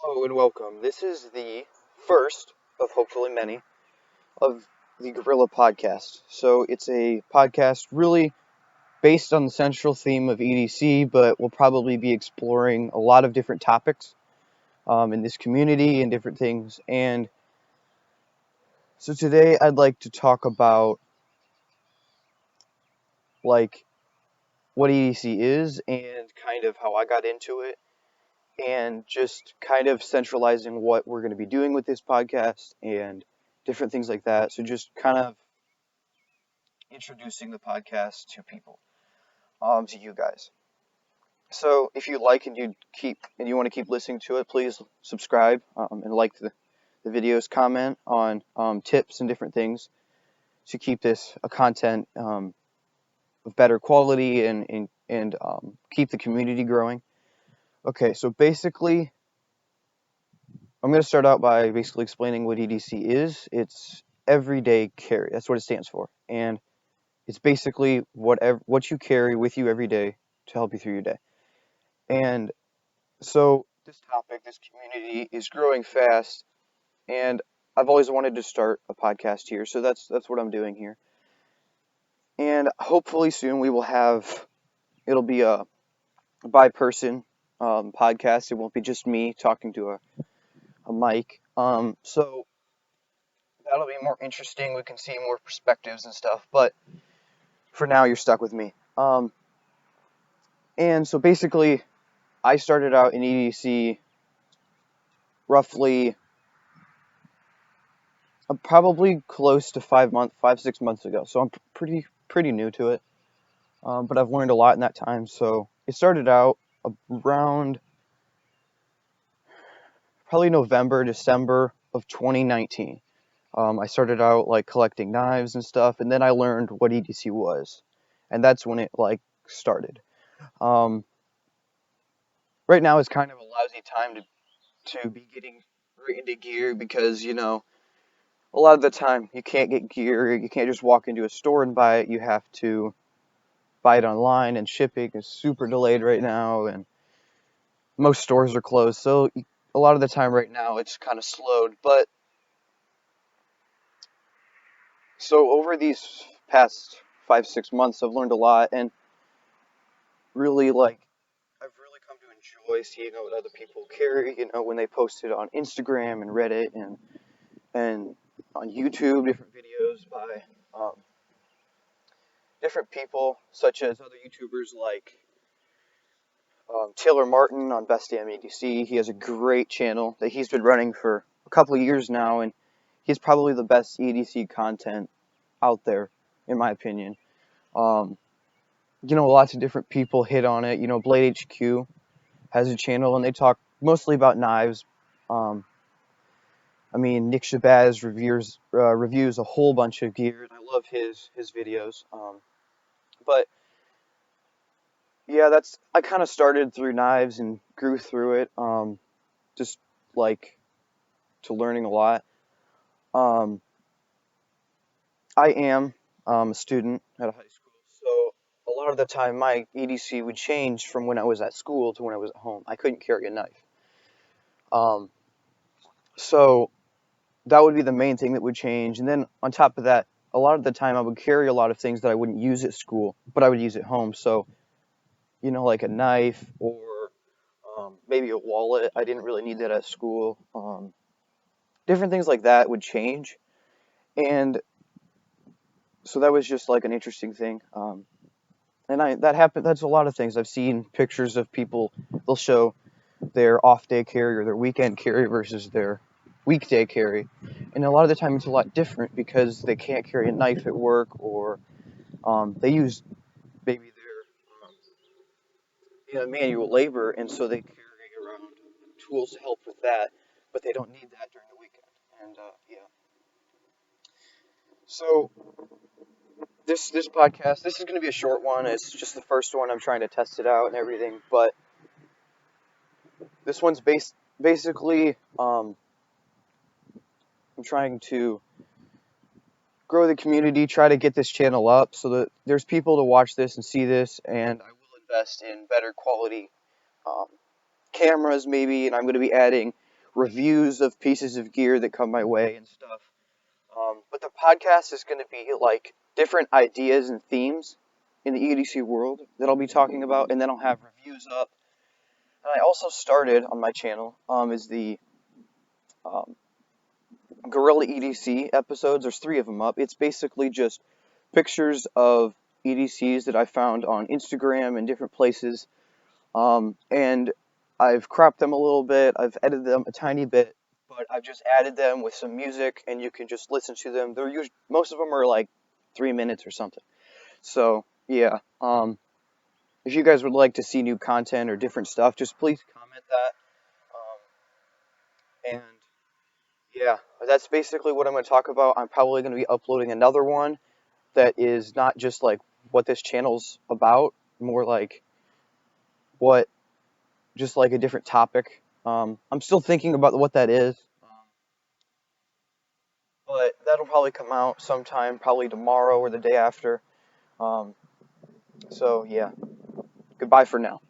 Hello and welcome. This is the first of hopefully many of the Gorilla podcast. So it's a podcast really based on the central theme of EDC, but we'll probably be exploring a lot of different topics in this community and different things. And so today I'd like to talk about like what EDC is and kind of how I got into it and just kind of centralizing what we're going to be doing with this podcast and different things like that. So just kind of introducing the podcast to people, to you guys. So if you like and you want to keep listening to it, please subscribe and like the videos, comment on tips and different things to keep this a content of better quality and keep the community growing. Okay, so basically, I'm going to start out by basically explaining what EDC is. It's everyday carry. That's what it stands for, and it's basically what you carry with you every day to help you through your day. And so this topic, this community is growing fast, and I've always wanted to start a podcast here, so that's what I'm doing here. And hopefully soon it'll be a by-person podcast. It won't be just me talking to a mic. So that'll be more interesting. We can see more perspectives and stuff, but for now you're stuck with me. And so basically I started out in EDC roughly probably close to 6 months ago. So I'm pretty new to it, but I've learned a lot in that time. So it started out around probably November, December of 2019. I started out like collecting knives and stuff, and then I learned what EDC was, and that's when it like started. Um, right now is kind of a lousy time to be getting right into gear because a lot of the time you can't get gear. You can't just walk into a store and buy it. You have to buy it online, and shipping is super delayed right now, and most stores are closed. So a lot of the time right now it's kind of slowed. But so over these past 5 6 months, I've learned a lot, and really I've really come to enjoy seeing what other people carry. When they post it on Instagram and Reddit and on YouTube, different videos by different people, such as other YouTubers like Taylor Martin on Best Damn EDC. He has a great channel that he's been running for a couple of years now, and he's probably the best EDC content out there, in my opinion. Lots of different people hit on it. Blade HQ has a channel, and they talk mostly about knives. Nick Shabazz reviews a whole bunch of gear, and I love his videos. But yeah, I kind of started through knives and grew through it, just like to learning a lot. I am a student at a high school, so a lot of the time my EDC would change from when I was at school to when I was at home. I couldn't carry a knife. So that would be the main thing that would change. And then on top of that, a lot of the time I would carry a lot of things that I wouldn't use at school, but I would use at home. So, like a knife or maybe a wallet. I didn't really need that at school. Different things like that would change. And so that was just like an interesting thing. That happened. That's a lot of things. I've seen pictures of people. They'll show their off day carry or their weekend carry versus their weekday carry, and a lot of the time it's a lot different because they can't carry a knife at work, or they use maybe their manual labor, and so they carry around tools to help with that, but they don't need that during the weekend. And yeah, so this podcast, this is going to be a short one. It's just the first one. I'm trying to test it out and everything, but this one's basically I'm trying to grow the community, try to get this channel up so that there's people to watch this and see this, and I will invest in better quality cameras maybe, and I'm going to be adding reviews of pieces of gear that come my way and stuff. But the podcast is going to be like different ideas and themes in the EDC world that I'll be talking about, and then I'll have reviews up. And I also started on my channel is the um, Guerrilla EDC episodes. There's 3 of them up. It's basically just pictures of EDCs that I found on Instagram and different places, and I've cropped them a little bit. I've edited them a tiny bit, but I've just added them with some music, and you can just listen to them. They're usually, most of them are like 3 minutes or something. So yeah, if you guys would like to see new content or different stuff, just please comment that. And yeah, that's basically what I'm going to talk about. I'm probably going to be uploading another one that is not just like what this channel's about, more like what, just like a different topic. I'm still thinking about what that is, but that'll probably come out sometime, probably tomorrow or the day after. Um, so yeah, goodbye for now.